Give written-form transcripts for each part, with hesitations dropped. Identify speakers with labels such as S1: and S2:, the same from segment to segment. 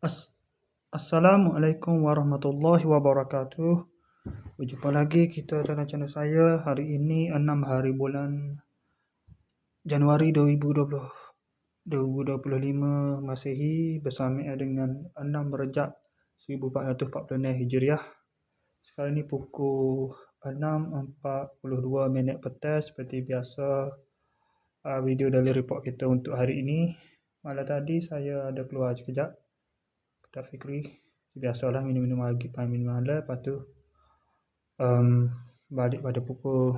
S1: As- Assalamualaikum warahmatullahi wabarakatuh. Berjumpa lagi kita dalam channel saya. Hari ini 6 hari bulan Januari 2025 Masehi bersama dengan 6 Rejab 1446 Hijriah. Sekarang ni pukul 6.42 petang. Seperti biasa, video dari report kita untuk hari ini. Malam tadi saya ada keluar sekejap Kedai Fikri. Biasalah minum-minum pagi, minum malam. Lepas tu balik pada pukul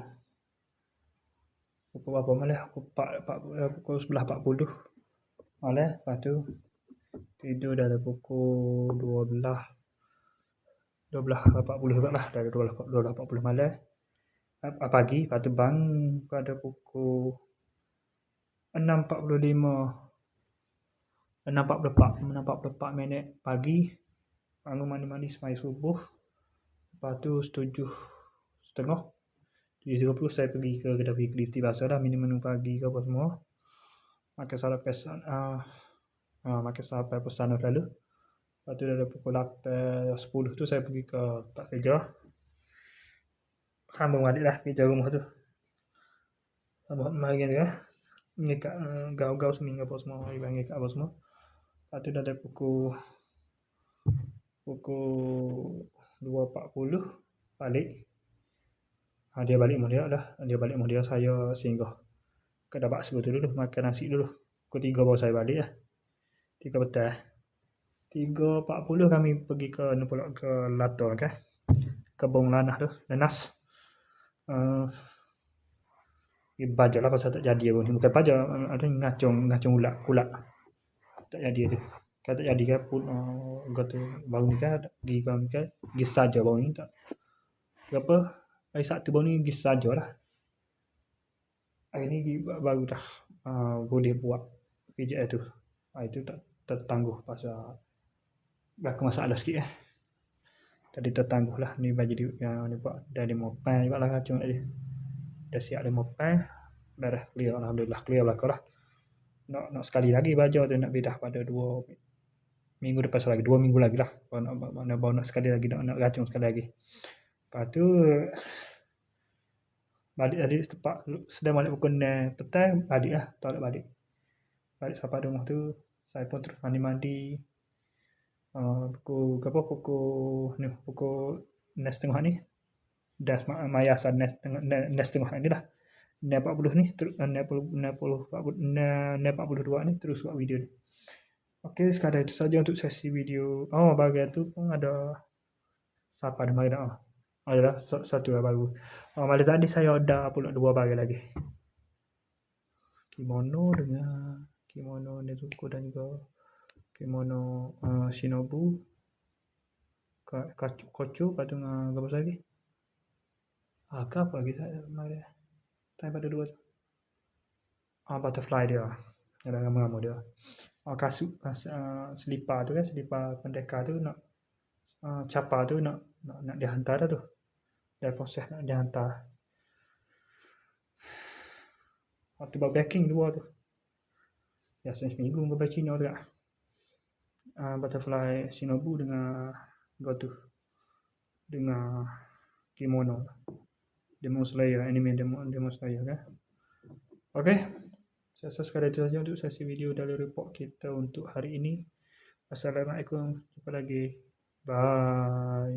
S1: berapa malam? Pukul 11.40 malam. Lepas tu tidur dari pukul 12.40 juga lah. Dari 12.40 malam pagi. Lepas tu bangun pada pukul 6.44 minit pagi. Bangun mandi-mandi semai subuh. Lepas tu 7.30 saya pergi ke Kedai Fikri. Biasalah minum-minum pagi ke apa semua. Makan sampai pesan lalu. Lepas tu dari pukul 8.10 tu saya pergi ke tempat kerja. Sambung balik lah kerja rumah tu. Sambung bahagian tu mengikat gau-gau seminggu apa semua. Mengikat apa semua. Lepas tu dari pukul 2.40 balik. Dia balik rumah dia lah. Dia balik rumah dia, saya singgah kedai bakso tu dulu, makan nasi dulu. Pukul 3 baru saya balik lah. 3 petang. 3.40 kami pergi ke Lato kan. Kebun Lanas tu, Lanas. Baja lah pasal tak jadi pun. Bukan baja, ada ngacung kulak. Tak jadi tu. Kalau tak jadi kan pun kata baru ni kan pergi saja baru ni tak. Berapa? Hari Sabtu baru ni pergi saja lah. Hari ni baru dah boleh buat PJI tu. Itu tak tertangguh pasal berlaku masalah sikit Tadi tertangguh lah. Ni baju yang ni buat dah 5 pan juga lah kacung tadi. Dah siap 5 pan. Dah clear, alhamdulillah clear belakang lah. Nak sekali lagi baja tu nak bidah pada 2 minggu depan lagi. 2 minggu lagi lah. Baru nak sekali lagi, nak kacung sekali lagi. Lepas tu balik tadi tepat sedang balik pukul 6 petang, balik lah, toilet balik sampai rumah tu. Saya pun terus mandi-mandi. Pukul 6.30 ni dah mayasan 6.30 ni lah. 6.40 ni 6.42 ni terus buat video ni. Okey, sekadar itu saja untuk sesi video. Bahagian tu pun ada siapa ada mari dah. Adalah satu lah baru. Malam tadi saya order pula 2 bahagian lagi. Kimono Nezuko dan juga kimono Shinobu. Kocu lepas tu dengan apa lagi? Apa lagi saya mari. Time pada 2 tu. Butterfly dia. Ada gambar-gambar dia. Kasut selipar tu kan, selipar pendekar tu nak capa tu nak dihantar dah tu. Dah proses nak dihantar. Waktu baru packing 2 tu. Biasanya seminggu sampai Cina tu kan. Butterfly Shinobu dengan Gotu. Dengan kimono. Demon Slayer, anime Demon Slayer kan. Okey. Saya sekadar itu saja untuk sesi video dari report kita untuk hari ini. Assalamualaikum. Jumpa lagi. Bye.